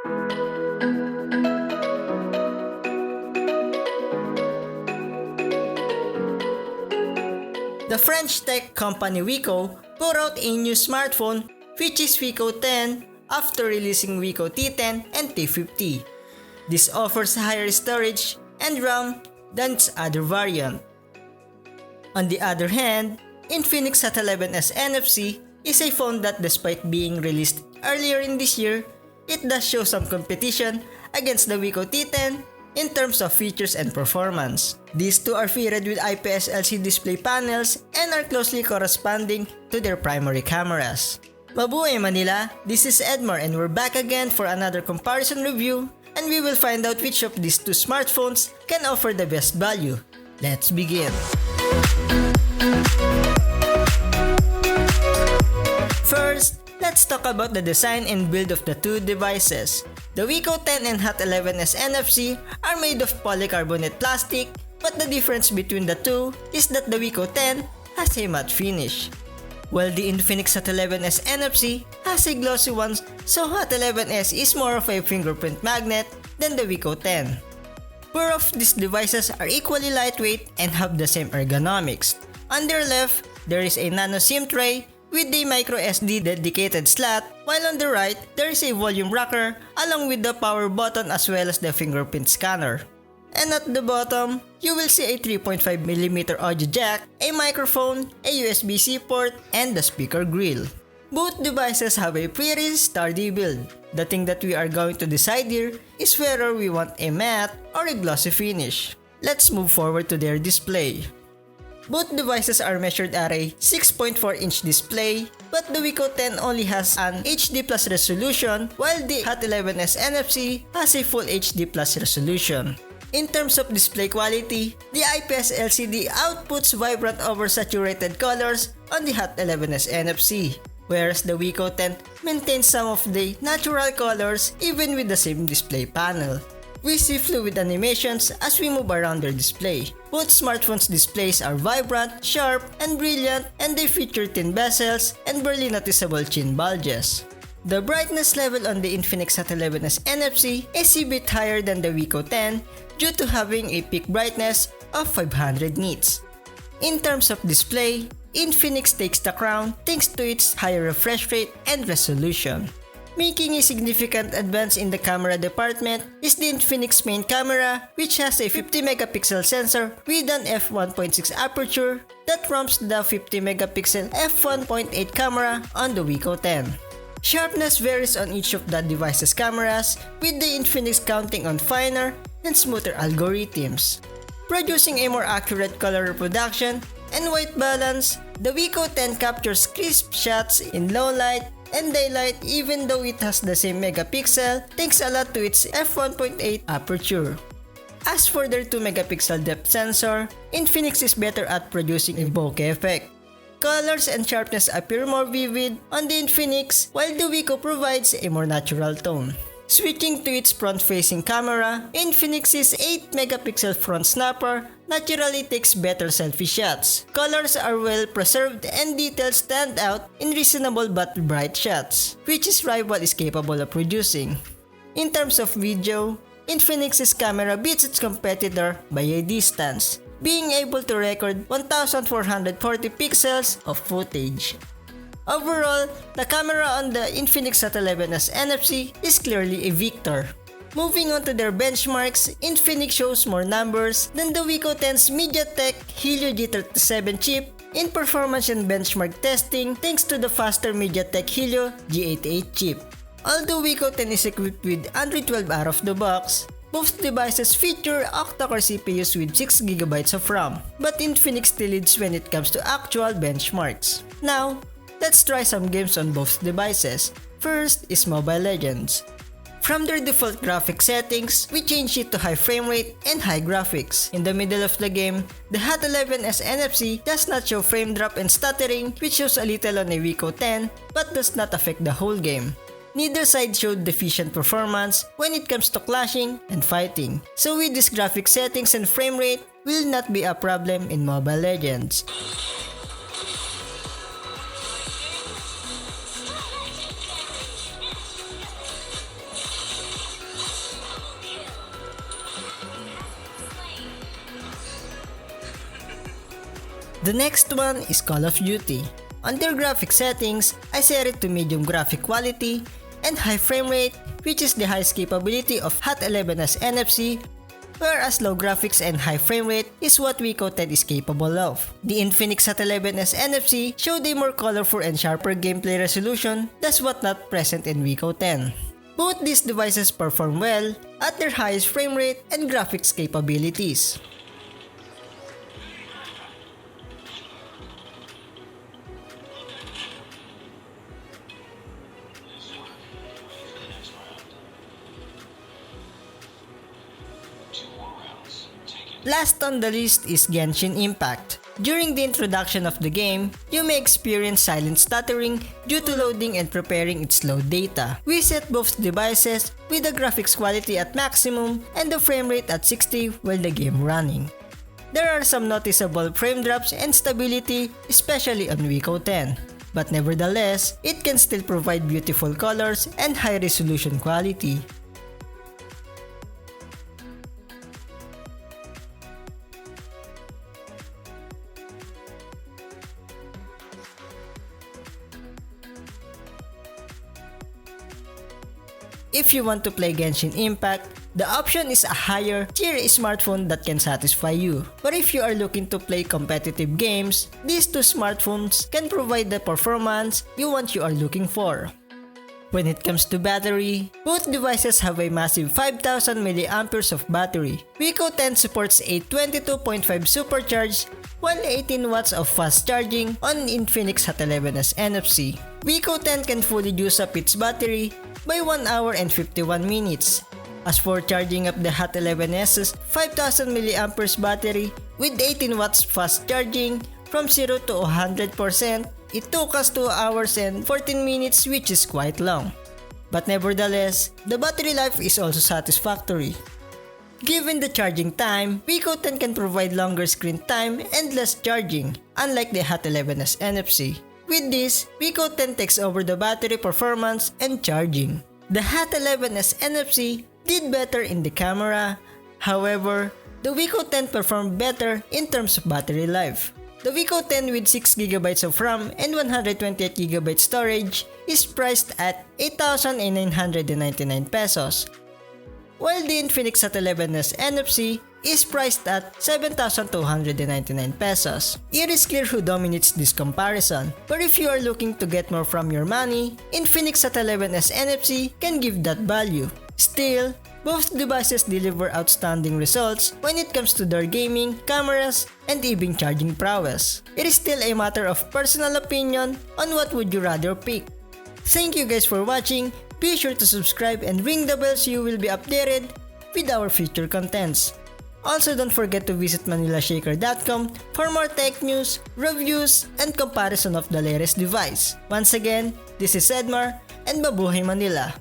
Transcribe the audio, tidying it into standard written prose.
The French tech company Wiko put out a new smartphone which is Wiko 10 after releasing Wiko T10 and T50. This offers higher storage and RAM than its other variant. On the other hand, Infinix Hot 11s NFC is a phone that despite being released earlier in this year, it does show some competition against the Wiko T10 in terms of features and performance. These two are fitted with IPS LCD display panels and are closely corresponding to their primary cameras. Mabuhay Manila, this is Edmar and we're back again for another comparison review, and we will find out which of these two smartphones can offer the best value. Let's begin. First, let's talk about the design and build of the two devices. The Wiko 10 and Hot 11s NFC are made of polycarbonate plastic, but the difference between the two is that the Wiko 10 has a matte finish, while the Infinix Hot 11s NFC has a glossy one, so Hot 11s is more of a fingerprint magnet than the Wiko 10. Both of these devices are equally lightweight and have the same ergonomics. On their left, there is a nano SIM tray with a micro SD dedicated slot, while on the right, there is a volume rocker along with the power button as well as the fingerprint scanner. And at the bottom, you will see a 3.5mm audio jack, a microphone, a USB-C port, and the speaker grill. Both devices have a pretty sturdy build. The thing that we are going to decide here is whether we want a matte or a glossy finish. Let's move forward to their display. Both devices are measured at a 6.4-inch display, but the Wiko 10 only has an HD+ resolution, while the Hot 11s NFC has a full HD+ resolution. In terms of display quality, the IPS LCD outputs vibrant oversaturated colors on the Hot 11s NFC, whereas the Wiko 10 maintains some of the natural colors even with the same display panel. We see fluid animations as we move around their display. Both smartphones' displays are vibrant, sharp, and brilliant, and they feature thin bezels and barely noticeable chin bulges. The brightness level on the Infinix Hot 11s NFC is a bit higher than the Wiko 10 due to having a peak brightness of 500 nits. In terms of display, Infinix takes the crown thanks to its higher refresh rate and resolution. Making a significant advance in the camera department is the Infinix main camera, which has a 50-megapixel sensor with an f1.6 aperture that trumps the 50-megapixel f1.8 camera on the Wiko 10. Sharpness varies on each of the device's cameras, with the Infinix counting on finer and smoother algorithms, producing a more accurate color reproduction and white balance. The Wiko 10 captures crisp shots in low light and daylight even though it has the same megapixel thanks a lot to its f1.8 aperture. As for their 2-megapixel depth sensor, Infinix is better at producing a bokeh effect. Colors and sharpness appear more vivid on the Infinix, while the Wiko provides a more natural tone. Switching to its front-facing camera, Infinix's 8-megapixel front snapper naturally takes better selfie shots. Colors are well preserved and details stand out in reasonable but bright shots, which its rival is capable of producing. In terms of video, Infinix's camera beats its competitor by a distance, being able to record 1,440 pixels of footage. Overall, the camera on the Infinix Hot 11s NFC is clearly a victor. Moving on to their benchmarks, Infinix shows more numbers than the Wiko 10's MediaTek Helio G37 chip in performance and benchmark testing thanks to the faster MediaTek Helio G88 chip. Although Wiko 10 is equipped with Android 12 out of the box, both devices feature octa-core CPUs with 6GB of RAM, but Infinix still leads when it comes to actual benchmarks. Now, let's try some games on both devices. First is Mobile Legends. From their default graphic settings, we change it to high frame rate and high graphics. In the middle of the game, the Hot 11s NFC does not show frame drop and stuttering, which shows a little on a Wiko 10 but does not affect the whole game. Neither side showed deficient performance when it comes to clashing and fighting. So with these graphic settings and frame rate will not be a problem in Mobile Legends. The next one is Call of Duty. Under graphic settings, I set it to medium graphic quality and high frame rate, which is the highest capability of Hot 11's NFC, whereas low graphics and high frame rate is what Wiko 10 is capable of. The Infinix Hot 11's NFC showed a more colorful and sharper gameplay resolution, that's what not present in Wiko 10. Both these devices perform well at their highest frame rate and graphics capabilities. Last on the list is Genshin Impact. During the introduction of the game, you may experience silent stuttering due to loading and preparing its load data. We set both devices with the graphics quality at maximum and the frame rate at 60 while the game running. There are some noticeable frame drops and stability, especially on Wiko 10. But nevertheless, it can still provide beautiful colors and high resolution quality. If you want to play Genshin Impact, the option is a higher tier smartphone that can satisfy you. But if you are looking to play competitive games, these two smartphones can provide the performance you are looking for. When it comes to battery, both devices have a massive 5000 mAh of battery. Wiko 10 supports a 22.5 supercharge while 18 watts of fast charging on Infinix Hot 11's NFC. Wiko 10 can fully use up its battery by 1 hour and 51 minutes. As for charging up the Hot 11's 5000 mAh battery with 18 watts fast charging from 0 to 100%, it took us 2 hours and 14 minutes, which is quite long. But nevertheless, the battery life is also satisfactory. Given the charging time, Wiko 10 can provide longer screen time and less charging, unlike the Hot 11's NFC. With this, Wiko 10 takes over the battery performance and charging. The Hot 11's NFC did better in the camera, however, the Wiko 10 performed better in terms of battery life. The Wiko 10 with 6GB of RAM and 128GB storage is priced at 8,999 pesos, while the Infinix Hot 11's NFC is priced at 7,299 pesos. It is clear who dominates this comparison, but if you are looking to get more from your money, Infinix Hot 11's NFC can give that value. Still, both devices deliver outstanding results when it comes to their gaming, cameras, and even charging prowess. It is still a matter of personal opinion on what would you rather pick. Thank you guys for watching. Be sure to subscribe and ring the bell so you will be updated with our future contents. Also, don't forget to visit ManilaShaker.com for more tech news, reviews, and comparison of the latest device. Once again, this is Edmar, and mabuhay Manila!